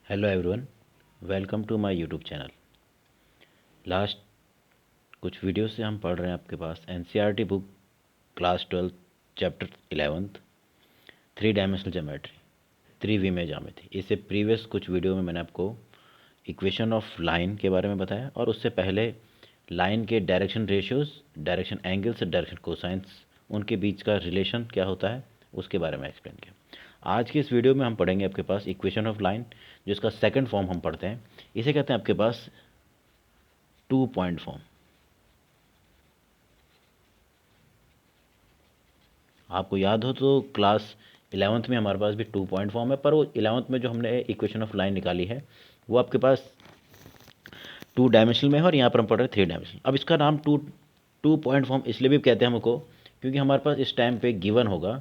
Hello everyone, welcome to my YouTube channel. Last कुछ video से हम पढ़ रहे हैं आपके पास NCERT book class 12 chapter 11 three dimensional geometry 3V में ज्यामिति। इससे प्रीवियस कुछ वीडियो में मैंने आपको इक्वेशन ऑफ लाइन के बारे में बताया और उससे पहले लाइन के direction ratios, direction angles, direction cosines, उनके बीच का रिलेशन क्या होता है उसके बारे में एक्सप्लेन किया। आज की इस वीडियो में हम पढ़ेंगे आपके पास इक्वेशन ऑफ लाइन, जिसका सेकंड फॉर्म हम पढ़ते हैं। इसे कहते हैं आपके पास 2 पॉइंट फॉर्म। आपको याद हो तो क्लास 11th में हमारे पास भी 2 पॉइंट फॉर्म है, पर वो 11th में जो हमने इक्वेशन ऑफ लाइन निकाली है वो आपके पास 2 डायमेंशनल में है और यहाँ पर हम पढ़ रहे हैं 3 डायमेंशनल। अब इसका नाम 2 पॉइंट फॉर्म इसलिए भी कहते हैं हमको क्योंकि हमारे पास इस टाइम पे गिवन होगा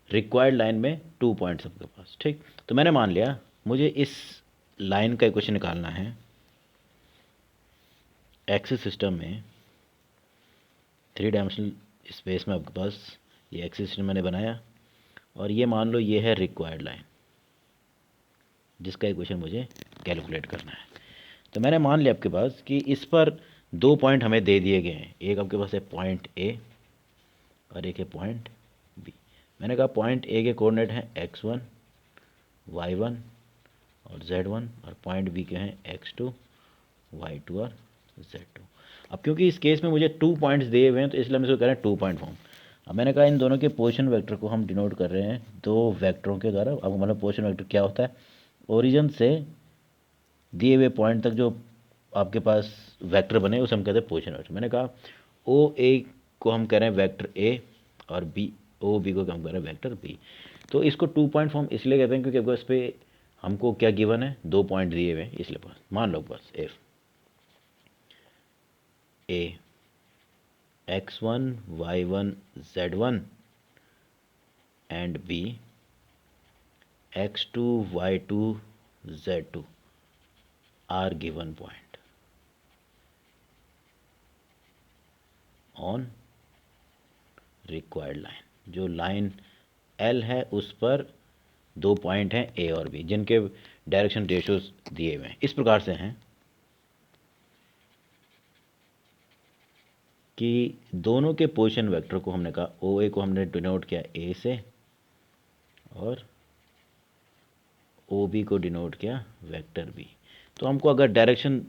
रिक्वायर्ड लाइन में 2 पॉइंट्स आपके पास। ठीक, तो मैंने मान लिया मुझे इस लाइन का इक्वेशन निकालना है। एक्सिस सिस्टम में 3 डायमेंशनल स्पेस में आपके पास ये एक्सिस सिस्टम मैंने बनाया और ये मान लो ये है रिक्वायर्ड लाइन जिसका इक्वेशन मुझे कैलकुलेट करना है। तो मैंने मान लिया आपके पास कि इस पर 2 पॉइंट हमें दे दिए गए हैं। एक आपके पास है पॉइंट ए और एक है पॉइंट बी। मैंने कहा पॉइंट ए के कोऑर्डिनेट हैं x1, y1 और z1 और पॉइंट बी के हैं x2, y2 और z2। अब क्योंकि इस केस में मुझे 2 पॉइंट्स दिए हुए हैं तो इसलिए हम इसको कह रहे हैं 2 पॉइंट फॉर्म। अब मैंने कहा इन दोनों के पोजीशन वेक्टर को हम डिनोट कर रहे हैं 2 वेक्टरों के द्वारा। अब मतलब पोजीशन वेक्टर क्या होता है, ओरिजिन से दिए हुए पॉइंट तक जो आपके पास वेक्टर बने उसे हम कहते हैं पोजीशन वेक्टर। मैंने कहा ओ ए को हम कह रहे हैं वेक्टर ए और बी ओ बी को हम कह रहे हैं वेक्टर बी। तो इसको 2 पॉइंट फॉर्म इसलिए कहते हैं क्योंकि इस पर हमको क्या गिवन है, 2 पॉइंट दिए हुए हैं। इसलिए पास मान लो बस F A x1, y1, z1 and b x2, y2, z2 are given point on required line। जो लाइन L है उस पर 2 पॉइंट हैं A और B जिनके डायरेक्शन रेशियोज दिए हुए हैं। इस प्रकार से हैं कि दोनों के पोजीशन वेक्टर को हमने कहा ओ ए को हमने डिनोट किया A से और ओ बी को डिनोट किया वेक्टर बी। तो हमको अगर डायरेक्शन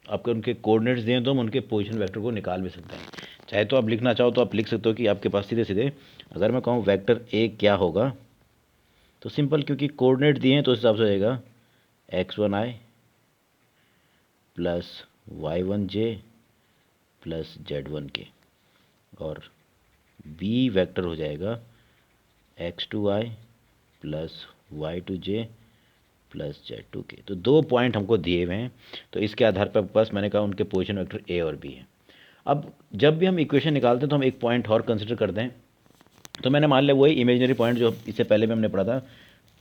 आपके उनके कोऑर्डिनेट्स दिए तो हम उनके पोजीशन वेक्टर को निकाल भी सकते हैं। चाहे तो आप लिखना चाहो तो आप लिख सकते हो कि आपके पास सीधे सीधे अगर मैं कहूँ वेक्टर ए क्या होगा तो सिंपल, क्योंकि कोऑर्डिनेट दिए हैं तो उस हिसाब से हो जाएगा x1i plus y1j plus z1k और बी वेक्टर हो जाएगा x2i plus y2j plus z2k। तो 2 पॉइंट हमको दिए हुए हैं तो इसके आधार पर पास मैंने कहा उनके पोजीशन वेक्टर ए और बी है। अब जब भी हम इक्वेशन निकालते हैं तो हम एक पॉइंट और कंसिडर करते हैं। तो मैंने मान लिया वही इमेजिनरी पॉइंट जो इससे पहले भी हमने पढ़ा था,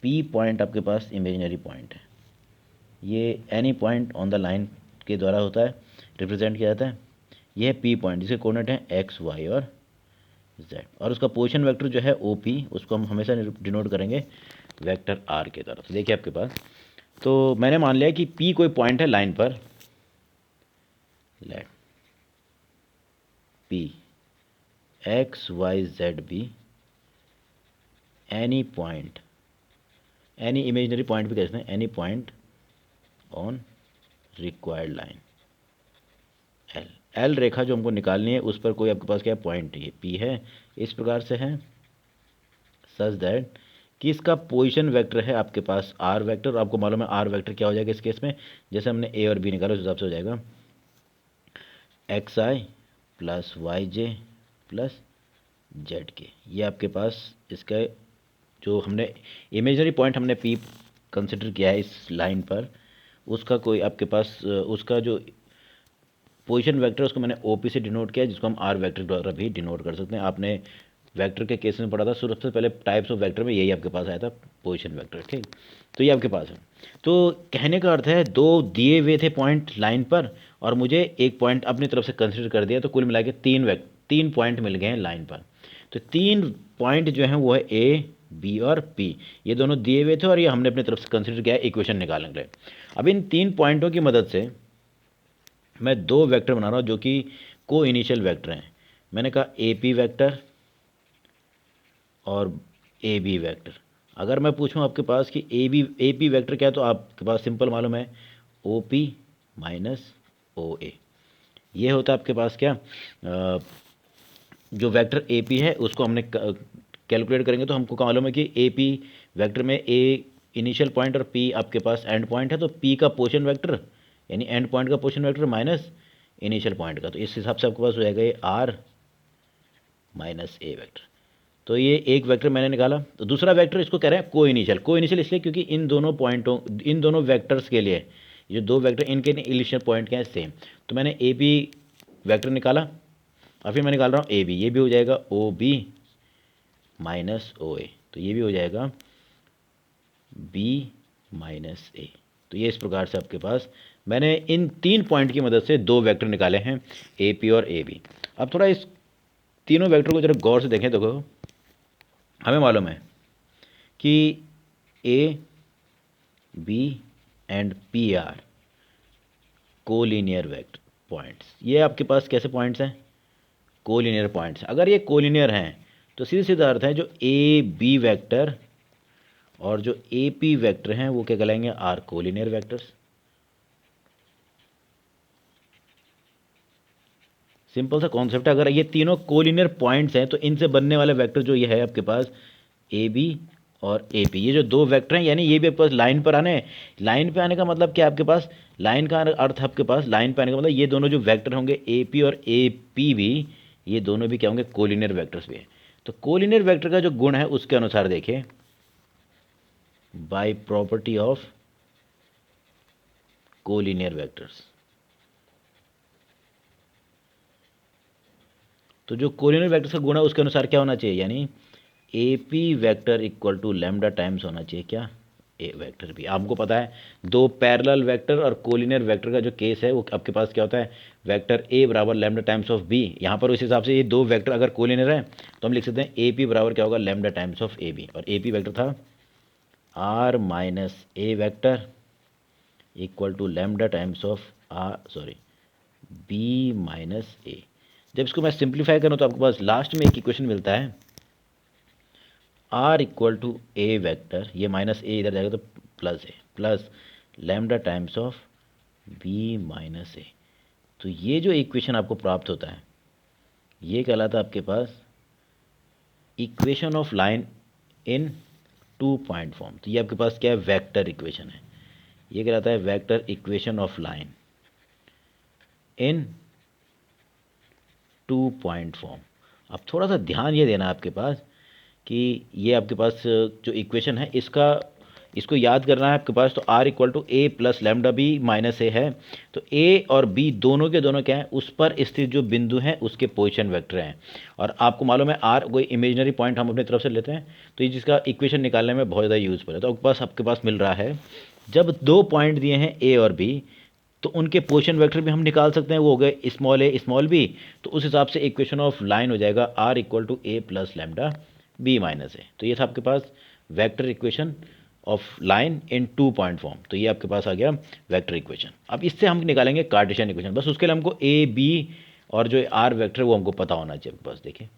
पी पॉइंट आपके पास इमेजिनरी पॉइंट है। ये any point on the line के द्वारा होता है, रिप्रेजेंट किया जाता है। ये है पी पॉइंट जिसके कोऑर्डिनेट हैं एक्स, वाई और जेड और उसका पोजीशन वेक्टर जो है ओ पी उसको हम हमेशा डिनोट करेंगे वेक्टर आर के द्वारा। तो देखिए आपके पास, तो मैंने मान लिया कि पी कोई पॉइंट है लाइन पर, let P X Y Z be any point, any imaginary point भी कह सकते हैं, any point on required line L. L रेखा जो हमको निकालनी है उस पर कोई आपके पास क्या है पॉइंट, ये पी है, इस प्रकार से है सच दैट कि इसका पोजीशन वेक्टर है आपके पास आर वेक्टर। और आपको मालूम है आर वेक्टर क्या हो जाएगा इस केस में, जैसे हमने ए और बी निकाला उस हिसाब से हो जाएगा एक्स आई प्लस वाई जे प्लस जेड के। ये आपके पास इसका जो हमने इमेजनरी पॉइंट हमने पी कंसिडर किया है इस लाइन पर, उसका कोई आपके पास उसका जो पोजीशन वेक्टर उसको मैंने ओपी से डिनोट किया जिसको हम आर वेक्टर द्वारा भी डिनोट कर सकते हैं। आपने वेक्टर के केस में पढ़ा था, सबसे पहले टाइप्स ऑफ वेक्टर में यही आपके पास आया था पोजीशन वेक्टर। ठीक, तो ये आपके पास है। तो कहने का अर्थ है दो दिए हुए थे पॉइंट लाइन पर और मुझे एक पॉइंट अपनी तरफ से कंसिडर कर दिया, तो कुल मिला के 3 पॉइंट मिल गए हैं लाइन पर। तो 3 पॉइंट जो हैं वो है ए बी और पी, ये दोनों दिए हुए थे और ये हमने अपनी तरफ से कंसिडर किया इक्वेशन निकालने के लिए। अब इन 3 पॉइंटों की मदद से मैं 2 वेक्टर बना रहा हूँ जो कि को इनिशियल वेक्टर हैं। मैंने कहा ए पी वैक्टर और ए बी वैक्टर। अगर मैं पूछूं आपके पास कि ए पी वैक्टर क्या है, तो आपके पास सिंपल मालूम है, ओ पी माइनस ओ ए। ये होता है आपके पास क्या, जो वेक्टर ए पी है उसको हमने कैलकुलेट करेंगे तो हमको क्या मालूम है कि ए पी वैक्टर में ए इनिशियल पॉइंट और पी आपके पास एंड पॉइंट है, तो पी का पोजीशन वेक्टर यानी एंड पॉइंट का position vector minus initial point का, तो इस हिसाब से आपके पास हो जाएगा ये आर माइनस ए वेक्टर। तो ये एक वेक्टर मैंने निकाला। तो दूसरा वेक्टर इसको कह रहे हैं को इनिशियल इसलिए क्योंकि इन दोनों वेक्टर्स के लिए ये 2 वेक्टर इनके इनिशियल पॉइंट क्या है, सेम। तो मैंने ए बी वेक्टर निकाला और फिर मैं निकाल रहा हूँ ए बी, ये भी हो जाएगा ओ बी माइनस ओ ए, तो ये भी हो जाएगा बी माइनस ए। तो ये इस प्रकार से आपके पास मैंने इन 3 पॉइंट की मदद से 2 वेक्टर निकाले हैं, ए पी और ए बी। अब थोड़ा इस तीनों वेक्टर को जरा गौर से देखें। देखो हमें मालूम है कि A B and P R collinear vector points. ये आपके पास कैसे पॉइंट्स हैं, कोलिनियर पॉइंट्स। अगर ये कोलिनियर हैं तो सीधे सीधा अर्थ है जो ए बी वेक्टर और जो ए पी वेक्टर हैं वो क्या कहलाएंगे, आर कोलिनियर वेक्टर्स। सिंपल सा कॉन्सेप्ट है। अगर ये तीनों कोलिनियर पॉइंट्स हैं तो इनसे बनने वाला वेक्टर जो ये है आपके पास ए बी और ए पी, ये जो 2 वेक्टर हैं, यानी ये भी आपके पास लाइन पर आने हैं। लाइन पे आने का मतलब क्या, आपके पास लाइन का अर्थ आपके पास लाइन पे आने का मतलब ये दोनों जो वेक्टर होंगे ए पी और ए पी भी, ये दोनों भी क्या होंगे, कोलिनियर वेक्टर्स भी हैं। तो कोलिनियर वेक्टर का जो गुण है उसके अनुसार देखिए, by property of collinear vectors. तो जो कोलिनियर वेक्टर्स का गुण है उसके अनुसार क्या होना चाहिए, यानी A P vector equal to lambda times होना चाहिए क्या, ए वेक्टर भी। आपको पता है 2 पैरेलल वेक्टर और कोलिनियर वेक्टर का जो केस है वो आपके पास क्या होता है, वेक्टर ए बराबर लैम्डा टाइम्स ऑफ बी। यहाँ पर उस हिसाब से ये 2 वेक्टर अगर कोलिनियर है तो हम लिख सकते हैं ए पी बराबर क्या होगा, lambda times of A B. और ए पी वैक्टर था R minus A vector equal to lambda times of B minus A. जब इसको मैं सिंप्लीफाई करूँ तो आपके पास लास्ट में एक इक्वेशन मिलता है, R equal to A vector, ये माइनस ए इधर जाएगा तो plus A, plus lambda times of B minus A. तो ये जो इक्वेशन आपको प्राप्त होता है ये कहलाता है आपके पास equation of line in 2 point form. तो ये आपके पास क्या है, वेक्टर इक्वेशन है। ये कहलाता है vector equation of line in 2 point form. अब थोड़ा सा ध्यान ये देना आपके पास कि ये आपके पास जो इक्वेशन है इसको याद करना है आपके पास। तो r equal to A plus lambda B minus A है, तो a और b दोनों के दोनों क्या है, उस पर स्थित जो बिंदु हैं उसके पोजीशन वेक्टर हैं। और आपको मालूम है r कोई इमेजिनरी पॉइंट हम अपनी तरफ से लेते हैं, तो ये जिसका इक्वेशन निकालने में बहुत ज़्यादा यूज़फुल है। तो आपके पास मिल रहा है जब 2 पॉइंट दिए हैं a और b तो उनके पोजीशन वेक्टर भी हम निकाल सकते हैं, वो हो गए स्मॉल a स्मॉल b। तो उस हिसाब से इक्वेशन ऑफ लाइन हो जाएगा r equal to A plus lambda B minus A. तो ये था आपके पास vector equation of line in 2 point form. तो ये आपके पास आ गया वेक्टर इक्वेशन। अब इससे हम निकालेंगे कार्टेशियन इक्वेशन। बस उसके लिए हमको ए बी और जो आर वेक्टर वो हमको पता होना चाहिए आपके पास। देखिए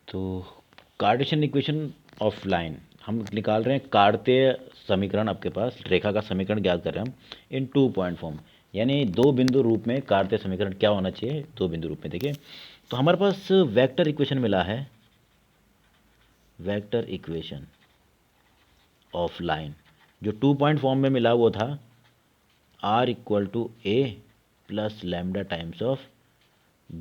तो कार्टेशियन इक्वेशन ऑफ लाइन हम निकाल रहे हैं, कार्तीय समीकरण आपके पास, रेखा का समीकरण ज्ञात कर रहे हैं हम इन 2 पॉइंट फॉर्म, यानी 2 बिंदु रूप में कार्तीय समीकरण क्या होना चाहिए, 2 बिंदु रूप में। देखिए तो हमारे पास वेक्टर इक्वेशन मिला है, वेक्टर इक्वेशन ऑफ लाइन जो 2 पॉइंट फॉर्म में मिला वो था r equal to A plus lambda times of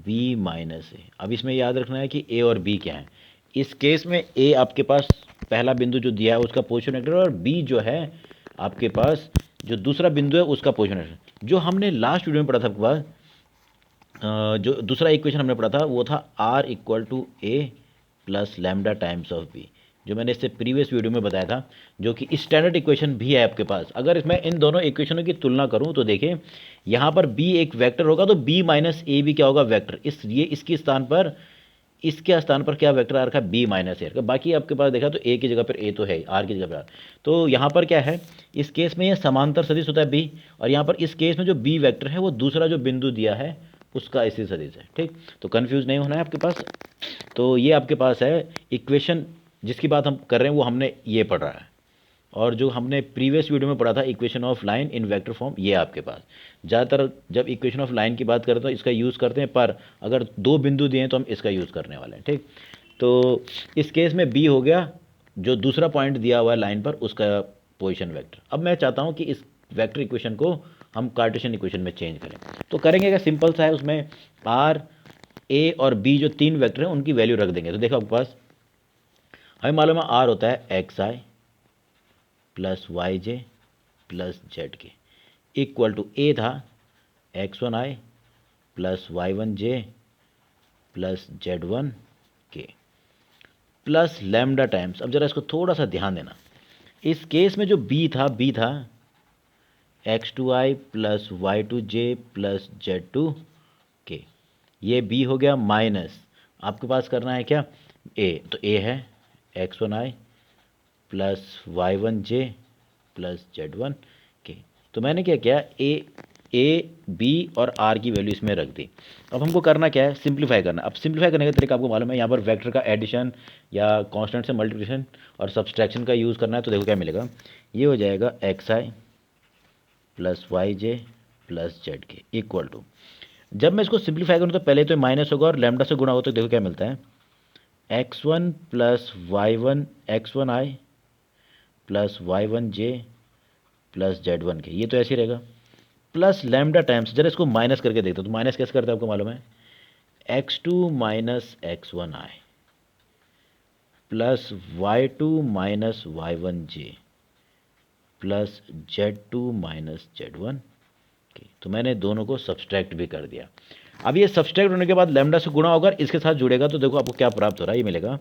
b minus A. अब इसमें याद रखना है कि a और b क्या है। इस केस में a आपके पास पहला बिंदु जो दिया है उसका पोजीशन वेक्टर, और b जो है आपके पास जो दूसरा बिंदु है उसका पोजीशन वेक्टर। जो हमने लास्ट वीडियो में पढ़ा था आपके पास, जो दूसरा इक्वेशन हमने पढ़ा था वो था r equal to A plus lambda times of B, जो मैंने इससे प्रीवियस वीडियो में बताया था, जो कि स्टैंडर्ड इक्वेशन भी है आपके पास। अगर इसमें इन दोनों इक्वेशनों की तुलना करूं तो देखिए यहाँ पर b एक वेक्टर होगा तो b माइनस ए भी क्या होगा, वेक्टर। इसके स्थान पर इसके स्थान पर क्या वेक्टर आ रखा है, बी माइनस ए का। बाकी आपके पास देखा तो ए की जगह पर ए तो है, आर की जगह पर आर। तो यहाँ पर क्या है, इस केस में ये समांतर सदिश होता है बी, और यहाँ पर इस केस में जो बी वेक्टर है वो दूसरा जो बिंदु दिया है उसका ऐसी सदिश है। ठीक, तो कन्फ्यूज़ नहीं होना है आपके पास। तो ये आपके पास है इक्वेशन, जिसकी बात हम कर रहे हैं वो हमने ये पढ़ा है, और जो हमने प्रीवियस वीडियो में पढ़ा था equation of line in vector form, ये आपके पास। ज़्यादातर जब इक्वेशन ऑफ लाइन की बात करते हैं तो इसका यूज़ करते हैं, पर अगर दो बिंदु दिए हैं तो हम इसका यूज़ करने वाले हैं। ठीक, तो इस केस में बी हो गया जो दूसरा पॉइंट दिया हुआ है लाइन पर, उसका पोजीशन वेक्टर। अब मैं चाहता हूँ कि इस वेक्टर इक्वेशन को हम कार्टेशियन इक्वेशन में चेंज करें। तो करेंगे क्या, सिंपल सा है, उसमें आर, ए और बी जो तीन वेक्टर हैं उनकी वैल्यू रख देंगे। तो देखो आपके पास हमें मालूम है आर होता है एक्स आई प्लस वाई जे प्लस जेड के, इक्वल टू ए था x one I plus Y one J plus Z one के प्लस लैम्डा टाइम्स। अब जरा इसको थोड़ा सा ध्यान देना, इस केस में जो बी था X two I plus Y two J plus Z two K, ये बी हो गया माइनस आपके पास करना है क्या ए, तो ए है X one I plus Y one J plus Z one K. तो मैंने क्या किया, ए बी और आर की वैल्यू इसमें रख दी। अब हमको करना क्या है, सिंप्लीफाई करना। अब सिंप्लीफाई करने का तरीका आपको मालूम है, यहाँ पर वेक्टर का एडिशन या कांस्टेंट से मल्टीप्लिकेशन और सब्सट्रैक्शन का यूज़ करना है। तो देखो क्या मिलेगा, ये हो जाएगा एक्स आई प्लस वाई जे प्लस जेड के इक्वल टू, जब मैं इसको सिंप्लीफाई करूँ तो पहले तो माइनस होगा और लैम्डा से गुणा होगा, तो देखो क्या मिलता है, X one plus Y one X one I plus Y one J plus Z one K, ये तो ऐसे ही रहेगा, प्लस लैम्डा टाइम्स, जरा इसको माइनस करके देखते हो, तो माइनस कैसे करते हैं आपको मालूम है, X two minus X one I plus Y two minus Y one J plus Z two minus Z one K. तो मैंने दोनों को सब्सट्रैक्ट भी कर दिया। अब ये सब्सट्रैक्ट होने के बाद लैम्डा से गुणा होगा, इसके साथ जुड़ेगा, तो देखो आपको क्या प्राप्त हो रहा है, ये मिलेगा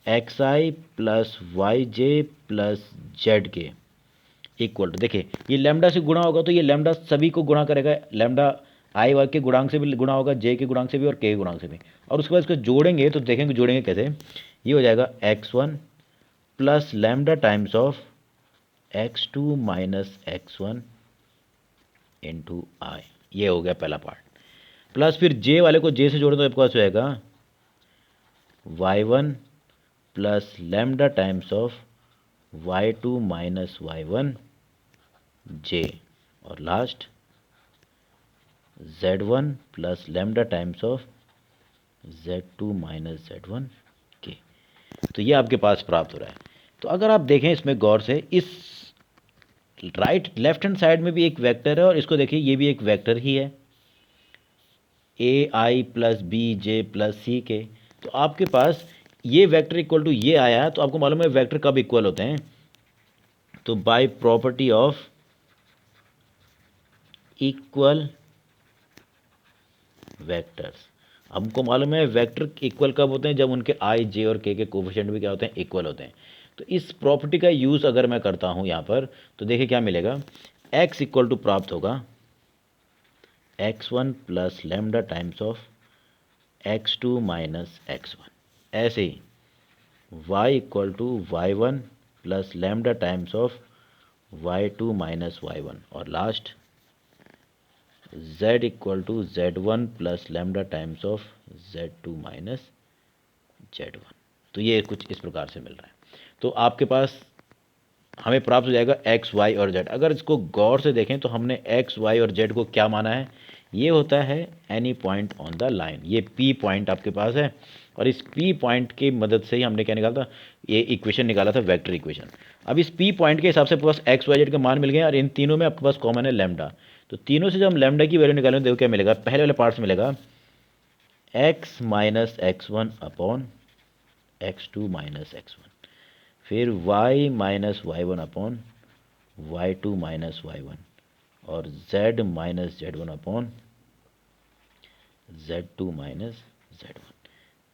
एक्स आई प्लस वाई जे प्लस जेड के इक्वल टू, देखिए ये लैम्डा से गुणा होगा तो ये लैम्डा सभी को गुणा करेगा, लैम्डा आई वाई के गुणांक से भी गुणा होगा, जे के गुणांक से भी और के गुणांक से भी, और उसके बाद इसको जोड़ेंगे तो देखेंगे जोड़ेंगे कैसे, ये हो जाएगा X one plus lambda times of X two minus X one into I, ये हो गया पहला पार्ट, प्लस फिर जे वाले को जे से जोड़े तो आपके पास हो जाएगा Y one plus lambda times of Y two minus Y one J, और last z1 plus lambda times of z2 minus z1 K. तो ये आपके पास प्राप्त हो रहा है। तो अगर आप देखें इसमें गौर से, इस राइट लेफ्ट हैंड साइड में भी एक वेक्टर है और इसको देखिए ये भी एक वेक्टर ही है, ए आई प्लस बी जे प्लस सी के। तो आपके पास ये वेक्टर इक्वल टू ये आया है, तो आपको मालूम है वेक्टर कब इक्वल होते हैं, तो by property of equal vectors. हमको मालूम है वेक्टर इक्वल कब होते हैं, जब उनके आई जे और के कोफिशिएंट भी क्या होते हैं, इक्वल होते हैं। तो इस प्रॉपर्टी का यूज़ अगर मैं करता हूँ यहाँ पर, तो देखिए क्या मिलेगा, x इक्वल टू प्राप्त होगा X one plus lambda times of X two minus X one, ऐसे ही y equal to Y one plus lambda times of Y two minus Y one, और last z equal to Z one plus lambda times of Z two minus Z one. तो ये कुछ इस प्रकार से मिल रहा है। तो आपके पास हमें प्राप्त हो जाएगा x y और z। अगर इसको गौर से देखें तो हमने x y और z को क्या माना है, ये होता है any point on the line. ये p पॉइंट आपके पास है, और इस p पॉइंट की मदद से ही हमने क्या निकाला था, ये इक्वेशन निकाला था, वेक्टर इक्वेशन। अब इस p पॉइंट के हिसाब से आपके पास x y z के मान मिल गए, और इन तीनों में आपके पास कॉमन है लैम्डा। तो तीनों से जब हम लैम्डा की वैल्यू निकालेंगे देखो क्या मिलेगा, पहले वाले पार्ट से मिलेगा x minus X one upon X two minus X one, फिर y minus Y one upon Y two minus Y one, और z minus Z one upon Z two minus Z one.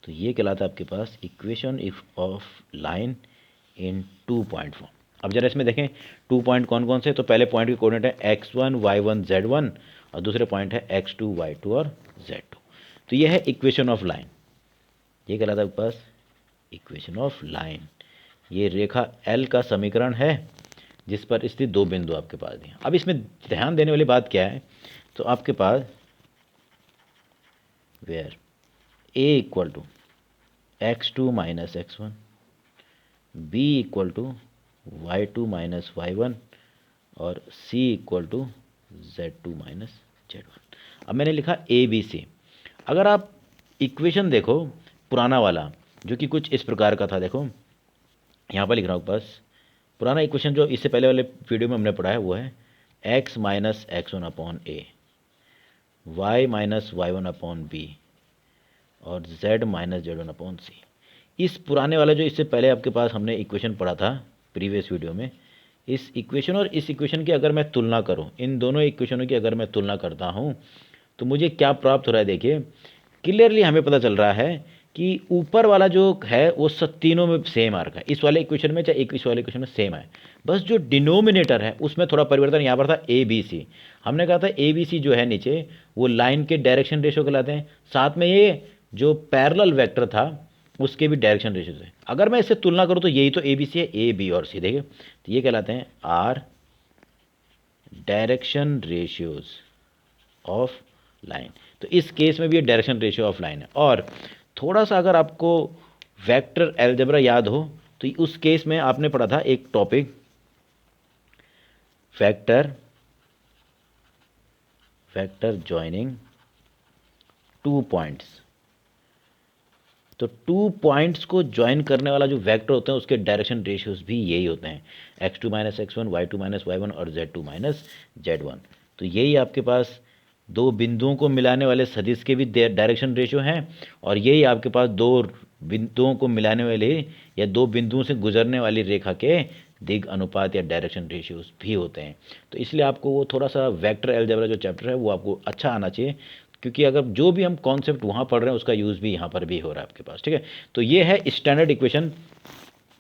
तो ये कहलाता है आपके पास equation of line in two point form. अब जरा इसमें देखें टू पॉइंट कौन कौन से, तो पहले पॉइंट की कोऑर्डिनेट है X one Y one Z one, और दूसरे पॉइंट है एक्स टू वाई टू और जेड टू। तो ये है इक्वेशन ऑफ लाइन। ये कहलाता है आपके पास इक्वेशन ऑफ लाइन। ये रेखा एल का समीकरण है जिस पर स्थित दो बिंदु आपके पास दिए। अब इसमें ध्यान देने वाली बात क्या है, तो आपके पास where A equal to x2 minus x1, b equal to y2 minus y1 और c equal to z2 minus z1। अब मैंने लिखा ए बी सी। अगर आप इक्वेशन देखो पुराना वाला जो कि कुछ इस प्रकार का था, देखो यहाँ पर लिख रहा हूँ बस। पुराना इक्वेशन जो इससे पहले वाले वीडियो में हमने पढ़ा है वो है x minus X one upon A, Y minus Y one upon B और z minus Z one upon C. इस पुराने वाला जो इससे पहले आपके पास हमने इक्वेशन पढ़ा था प्रीवियस वीडियो में, इस इक्वेशन और इस इक्वेशन की अगर मैं तुलना करूं, इन दोनों इक्वेशनों की अगर मैं तुलना करता हूं तो मुझे क्या प्राप्त हो रहा है। देखिए क्लियरली हमें पता चल रहा है कि ऊपर वाला जो है वो सब तीनों में सेम आ रखा है, इस वाले इक्वेशन में चाहे इस वाले इक्वेशन में सेम है। बस जो डिनोमिनेटर है उसमें थोड़ा परिवर्तन, यहाँ पर था ए बी सी। हमने कहा था ए बी सी जो है नीचे वो लाइन के डायरेक्शन रेशियो कहलाते हैं, साथ में ये जो पैरेलल वेक्टर था उसके भी डायरेक्शन रेशियो से। अगर मैं इससे तुलना करूँ तो यही तो ए बी सी है, ए बी और सी। देखिए तो ये कहलाते हैं are direction ratios of line. तो इस केस में भी ये डायरेक्शन रेशियो ऑफ लाइन है। और थोड़ा सा अगर आपको वेक्टर अलजेब्रा याद हो तो उस केस में आपने पढ़ा था एक topic vector joining two points. तो टू पॉइंट्स को ज्वाइन करने वाला जो वेक्टर होते हैं उसके डायरेक्शन रेशियोज भी यही होते हैं, x2 minus x1, y2 minus y1 और z2 माइनस z1। तो यही आपके पास दो बिंदुओं को मिलाने वाले सदिश के भी डायरेक्शन रेशियो हैं, और यही आपके पास दो बिंदुओं को मिलाने वाले या दो बिंदुओं से गुजरने वाली रेखा के दिग अनुपात या डायरेक्शन रेशियोज भी होते हैं। तो इसलिए आपको वो थोड़ा सा वेक्टर अलजेब्रा जो चैप्टर है वो आपको अच्छा आना चाहिए, क्योंकि अगर जो भी हम कॉन्सेप्ट वहाँ पढ़ रहे हैं उसका यूज़ भी यहाँ पर भी हो रहा है आपके पास। ठीक है, तो ये है स्टैंडर्ड इक्वेशन।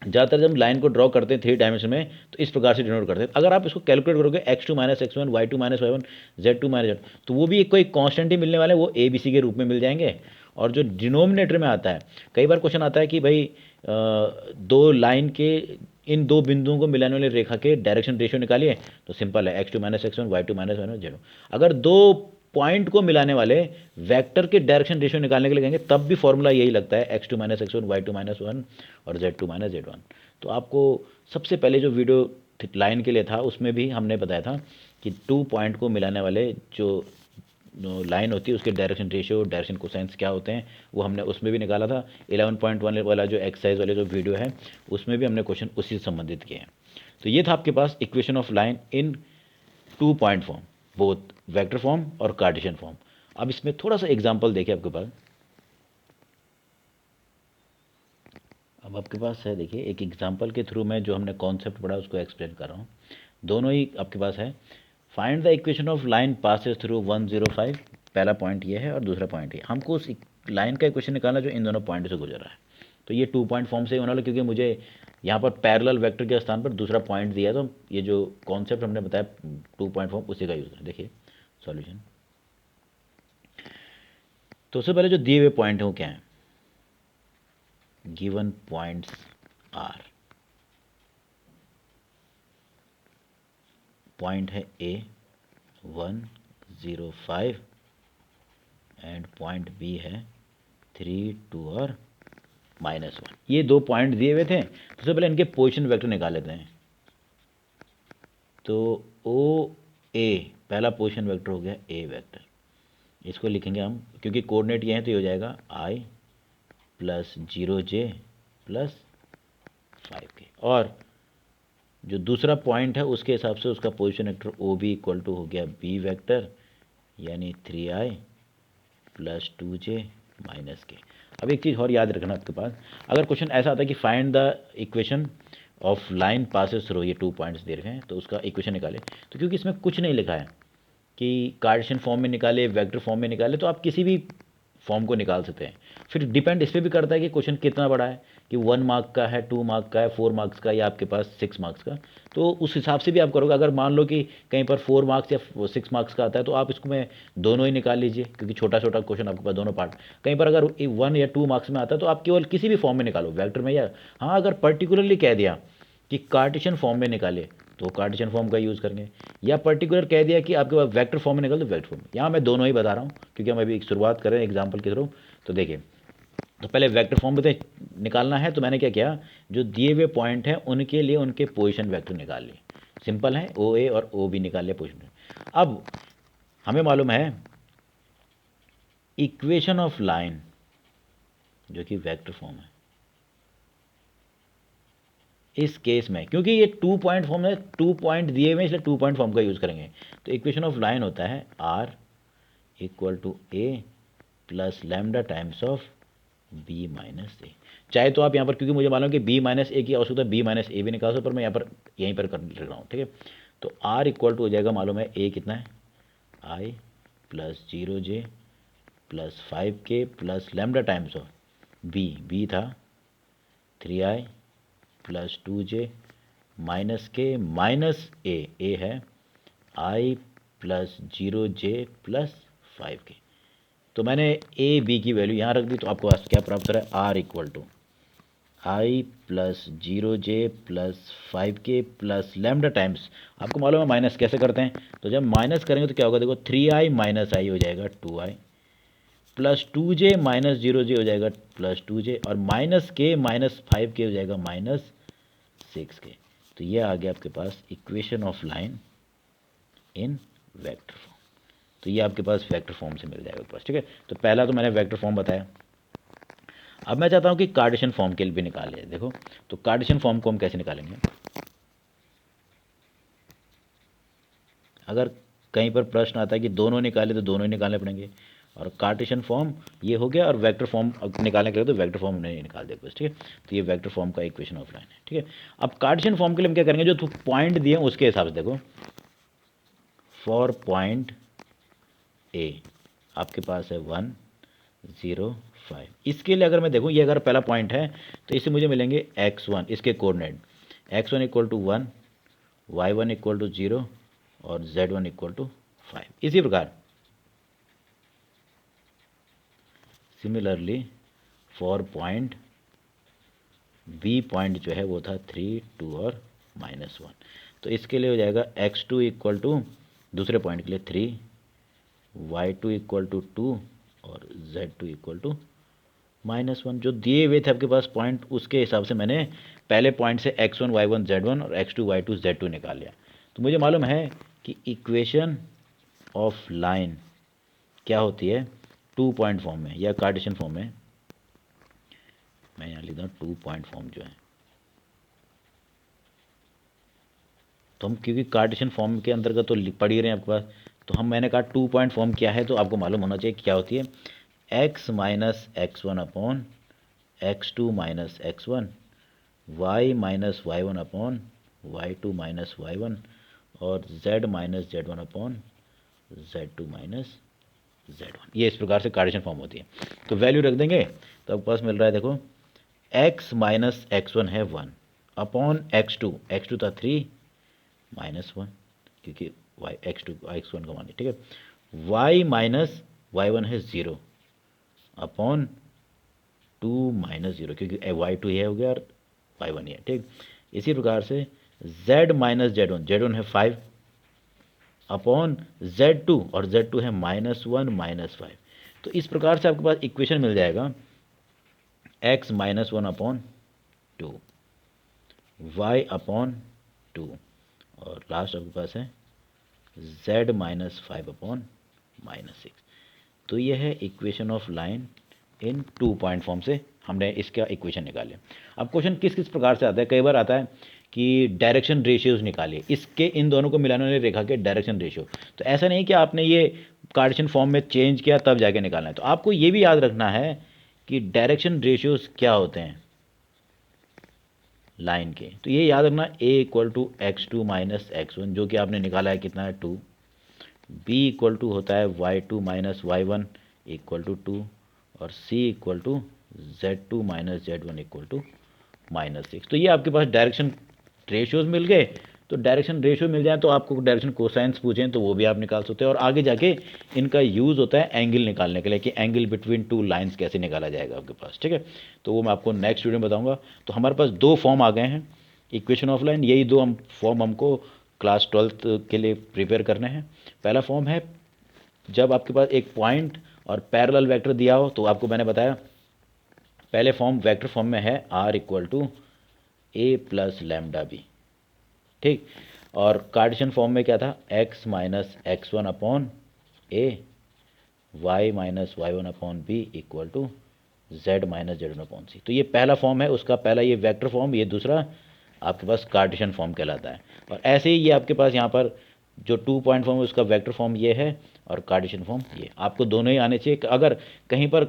ज़्यादातर जब लाइन को ड्रॉ करते हैं 3 डायमेंशन में तो इस प्रकार से डिनोट करते हैं। अगर आप इसको कैलकुलेट करोगे x2 minus X one, y2 minus y1, z2 minus z, तो वो भी एक कोई कांस्टेंट ही मिलने वाले, वो ए बी सी के रूप में मिल जाएंगे। और जो डिनोमिनेटर में आता है, कई बार क्वेश्चन आता है कि भाई दो लाइन के इन दो बिंदुओं को मिलाने वाली रेखा के डायरेक्शन रेशियो निकालिए, तो सिंपल है x2 minus X one, y2 minus y1 z। अगर दो पॉइंट को मिलाने वाले वेक्टर के डायरेक्शन रेशियो निकालने के लिए कहेंगे तब भी फॉर्मूला यही लगता है x2 minus X one, y2 minus 1 और z2 माइनस z1। तो आपको सबसे पहले जो वीडियो लाइन के लिए था उसमें भी हमने बताया था कि टू पॉइंट को मिलाने वाले जो लाइन होती है उसके डायरेक्शन रेशियो, डायरेक्शन कोसाइंस क्या होते हैं, वो हमने उसमें भी निकाला था। 11.1 वाला जो एक्सरसाइज वाले जो वीडियो है उसमें भी हमने क्वेश्चन उसी से संबंधित किए हैं। तो ये था आपके पास equation of line in two point form, both vector form और कार्टेशियन फॉर्म। अब इसमें थोड़ा सा एग्जांपल देखिए आपके पास। अब आपके पास है, देखिए एक एग्जांपल के थ्रू मैं जो हमने कॉन्सेप्ट पढ़ा उसको एक्सप्लेन कर रहा हूँ। दोनों ही आपके पास है। Find the equation of line passes through 105। पहला पॉइंट ये है और दूसरा पॉइंट ये। हमको उस लाइन का इक्वेशन निकालना जो इन दोनों पॉइंट से गुजर रहा है। तो ये 2 पॉइंट फॉर्म से होने वाला, क्योंकि मुझे यहाँ पर पैरेलल वेक्टर के स्थान पर दूसरा पॉइंट दिया है, तो ये जो कॉन्सेप्ट हमने बताया 2 पॉइंट फॉर्म उसी का यूज़ है। देखिए सॉल्यूशन। तो उससे पहले जो दिए हुए पॉइंट हैं वो क्या है, गिवन पॉइंट्स आर। पॉइंट है A105 एंड पॉइंट बी है 3, 2 और -1। ये दो पॉइंट दिए हुए थे। सबसे पहले इनके पोजीशन वेक्टर निकाल लेते हैं। तो ओ ए पहला पोजीशन वेक्टर हो गया ए वेक्टर, इसको लिखेंगे हम, क्योंकि कोऑर्डिनेट ये है तो ये हो जाएगा i plus 0j plus 5k। और जो दूसरा पॉइंट है उसके हिसाब से उसका position vector O B equal to हो गया बी वेक्टर, यानी 3i प्लस 2j माइनस के। अब एक चीज़ और याद रखना आपके पास, अगर क्वेश्चन ऐसा आता है कि find the equation of line passes through, ये 2 पॉइंट्स दे रखे हैं तो उसका इक्वेशन निकाले, तो क्योंकि इसमें कुछ नहीं लिखा है कि कार्टेशियन फॉर्म में निकाले, वेक्टर फॉर्म में निकाले, तो आप किसी भी फॉर्म को निकाल सकते हैं। फिर डिपेंड इस पर भी करता है कि क्वेश्चन कितना बड़ा है, कि 1 मार्क का है, 2 मार्क का है, 4 मार्क्स का, या आपके पास 6 मार्क्स का, तो उस हिसाब से भी आप करोगे। अगर मान लो कि कहीं पर 4 मार्क्स या 6 मार्क्स का आता है तो आप इसको में दोनों ही निकाल लीजिए, क्योंकि छोटा छोटा क्वेश्चन आपके पास दोनों पार्ट। कहीं पर अगर 1 या 2 मार्क्स में आता है तो आप केवल किसी भी फॉर्म में निकालो, वेक्टर में या, हाँ अगर पर्टिकुलरली कह दिया कि कार्टेशियन फॉर्म में निकाले तो कार्टेशियन फॉर्म का यूज़ करेंगे, या पर्टिकुलर कह दिया कि आपके पास वेक्टर फॉर्म में निकाल तो वेक्टर फॉर्म। यहाँ मैं दोनों ही बता रहा हूँ क्योंकि हम अभी एक शुरुआत करें एग्जाम्पल के थ्रू। तो देखिए, तो पहले वेक्टर फॉर्म में निकालना है, तो मैंने क्या किया, जो दिए हुए पॉइंट हैं उनके लिए उनके पोजीशन वेक्टर निकाल लिए। सिंपल है, ओ ए और ओ बी निकाल लिया पोजीशन। अब हमें मालूम है इक्वेशन ऑफ लाइन, जो कि वेक्टर फॉर्म है, इस केस में क्योंकि ये 2 पॉइंट फॉर्म है, 2 पॉइंट दिए हुए इसलिए 2 पॉइंट फॉर्म का यूज़ करेंगे। तो इक्वेशन ऑफ लाइन होता है R equal to A plus lambda times of B minus A. चाहे तो आप यहाँ पर, क्योंकि मुझे मालूम है कि बी माइनस ए की आवश्यकता बी माइनस ए भी निकाल सकते, पर मैं यहाँ पर यहीं पर कर रहा हूँ, ठीक है। तो R इक्वल टू हो जाएगा, मालूम है ए कितना है, I plus 0j plus 5k plus lambda times of B था 3i plus 2j minus K minus A है I plus 0j plus 5k। तो मैंने ए बी की वैल्यू यहाँ रख दी, तो आपको क्या प्राप्त हो रहा है, R equal to I plus 0j plus 5k plus lambda times, आपको मालूम है माइनस कैसे करते हैं, तो जब माइनस करेंगे तो क्या होगा, देखो 3i माइनस आई हो जाएगा 2i plus 2j minus 0j हो जाएगा प्लस 2j, और माइनस के माइनस 5k हो जाएगा माइनस 6k। तो ये आ गया आपके पास equation of line in vector form. तो ये आपके पास वेक्टर फॉर्म से मिल जाएगा आपके पास, ठीक है। तो पहला तो मैंने वेक्टर फॉर्म बताया। अब मैं चाहता हूँ कि कार्टेशियन फॉर्म के लिए भी निकाले। देखो, तो कार्टेशियन फॉर्म को हम कैसे निकालेंगे, अगर कहीं पर प्रश्न आता है कि दोनों निकाले तो दोनों ही निकालने पड़ेंगे, और कार्टेशियन फॉर्म ये हो गया, और वेक्टर फॉर्म निकालने के लिए तो वेक्टर फॉर्म नहीं निकाल दे बस, ठीक है। तो ये वेक्टर फॉर्म का इक्वेशन ऑफ लाइन है, ठीक है। अब कार्टेशियन फॉर्म के लिए हम क्या करेंगे, जो पॉइंट दिए उसके हिसाब से देखो, फॉर पॉइंट ए आपके पास है 1 0 5, इसके लिए अगर मैं देखूँ, ये अगर पहला पॉइंट है तो इससे मुझे मिलेंगे x1, इसके coordinate x1 equal to 1, y1 equal to 0 और z1 इक्वल टू 5। इसी प्रकार similarly for point B, point जो है वो था 3 2 और -1, तो इसके लिए हो जाएगा x2 इक्वल टू, दूसरे पॉइंट के लिए 3, y2 इक्वल टू 2 और z2 इक्वल टू -1। जो दिए हुए थे आपके पास पॉइंट, उसके हिसाब से मैंने पहले पॉइंट से x1 y1 z1 और x2 y2 z2 निकाल लिया। तो मुझे मालूम है कि इक्वेशन ऑफ लाइन क्या होती है, 2 पॉइंट फॉर्म में या कार्टेशियन फॉर्म में। मैं यहाँ लिखता हूँ 2 पॉइंट फॉर्म जो है, तो हम क्योंकि कार्टेशियन फॉर्म के अंतर्गत तो पढ़ ही रहे हैं आपके पास, तो मैंने कहा 2 पॉइंट फॉर्म क्या है, तो आपको मालूम होना चाहिए क्या होती है, x minus x1 upon x2 minus x1, y minus y1 upon y2 minus y1 और z minus z1 upon z2 minus z1। ये इस प्रकार से कार्टेशियन फॉर्म होती है। तो वैल्यू रख देंगे, तो आपके पास मिल रहा है, देखो x माइनस x1 है 1 अपॉन x2 था 3 -1, क्योंकि x1 का मान है, ठीक है। y माइनस y1 है 0 अपॉन 2 माइनस 0, क्योंकि y2 ये हो गया और y1 ये, ठीक। इसी प्रकार से z माइनस z1 है 5 अपॉन z2, और z2 है -1 -5। तो इस प्रकार से आपके पास इक्वेशन मिल जाएगा x minus 1 upon 2, y upon 2 और लास्ट आपके पास है z माइनस 5 अपॉन -6। तो यह है equation of line in 2 point form से हमने इसका इक्वेशन निकाले। अब क्वेश्चन किस किस प्रकार से आता है, कई बार आता है कि डायरेक्शन रेशियोज निकालिए, इसके इन दोनों को मिलाने वाली रेखा के डायरेक्शन रेशियो। तो ऐसा नहीं कि आपने ये कार्टेशियन फॉर्म में चेंज किया तब जाके निकालना है, तो आपको ये भी याद रखना है कि डायरेक्शन रेशियोज क्या होते हैं लाइन के। तो ये याद रखना, a equal to x2 minus x1, जो कि आपने निकाला है कितना है 2, b इक्वल टू होता है y2 minus y1 equal to 2 और c equal to Z2 minus Z1 equal to -6। तो ये आपके पास डायरेक्शन रेशियोज मिल गए। तो डायरेक्शन रेशियो मिल जाए तो आपको डायरेक्शन कोसाइंस पूछें तो वो भी आप निकाल सकते हैं। और आगे जाके इनका यूज़ होता है एंगल निकालने के लिए कि एंगल बिटवीन टू लाइंस कैसे निकाला जाएगा आपके पास, ठीक है। तो वो मैं आपको नेक्स्ट वीडियो में बताऊंगा। तो हमारे पास दो फॉर्म आ गए हैं इक्वेशन ऑफ लाइन, यही दो फॉर्म हमको क्लास 12th के लिए प्रिपेयर करने हैं। पहला फॉर्म है जब आपके पास एक पॉइंट और पैरेलल वेक्टर दिया हो, तो आपको मैंने बताया पहले फॉर्म वेक्टर फॉर्म में है r equal to A plus lambda B, ठीक। और कार्टेशियन फॉर्म में क्या था, x minus x1 upon A, y minus y1 upon B equal to z minus z1 upon C. तो ये पहला फॉर्म है उसका, पहला ये वेक्टर फॉर्म, ये दूसरा आपके पास कार्टेशियन फॉर्म कहलाता है। और ऐसे ही ये आपके पास यहाँ पर जो 2 पॉइंट फॉर्म है उसका वेक्टर फॉर्म ये है और कार्टेशियन फॉर्म ये। आपको दोनों ही आने चाहिए। अगर कहीं पर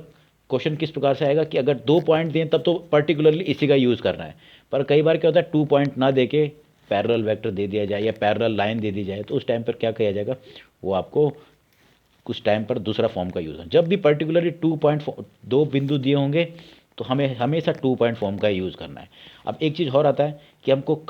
क्वेश्चन किस प्रकार से आएगा कि अगर 2 पॉइंट दें तब तो पर्टिकुलरली इसी का यूज़ करना है, पर कई बार क्या होता है 2 पॉइंट ना दे के पैरेलल वेक्टर दे दिया जाए या पैरेलल लाइन दे दी जाए, तो उस टाइम पर क्या किया जाएगा, वो आपको कुछ टाइम पर दूसरा फॉर्म का यूज़ है। जब भी पर्टिकुलरली 2 बिंदु दिए होंगे तो हमें हमेशा 2 पॉइंट फॉर्म का यूज़ करना है। अब एक चीज़ और आता है कि हमको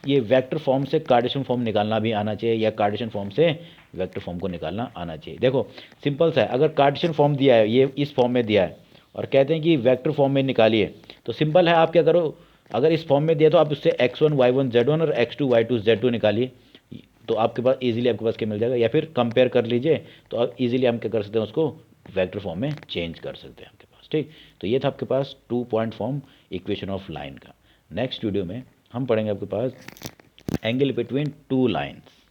ये वेक्टर फॉर्म से कार्टेशियन फॉर्म निकालना भी आना चाहिए या कार्टेशियन फॉर्म से वेक्टर फॉर्म को निकालना आना चाहिए। देखो सिंपल सा है, अगर कार्टेशियन फॉर्म दिया है, ये इस फॉर्म में दिया है और कहते हैं कि वेक्टर फॉर्म में निकालिए, तो सिंपल है, आप क्या करो, अगर इस फॉर्म में दिया तो आप उससे x1 y1 z1 और x2 y2 z2 निकालिए, तो आपके पास इजीली आपके पास क्या मिल जाएगा। या फिर कंपेयर कर लीजिए, तो आप इजीली हम क्या कर सकते हैं, उसको वेक्टर फॉर्म में चेंज कर सकते हैं आपके पास, ठीक। तो ये था आपके पास 2 point form equation of line का। नेक्स्ट वीडियो में हम पढ़ेंगे आपके पास एंगल बिटवीन टू लाइन्स।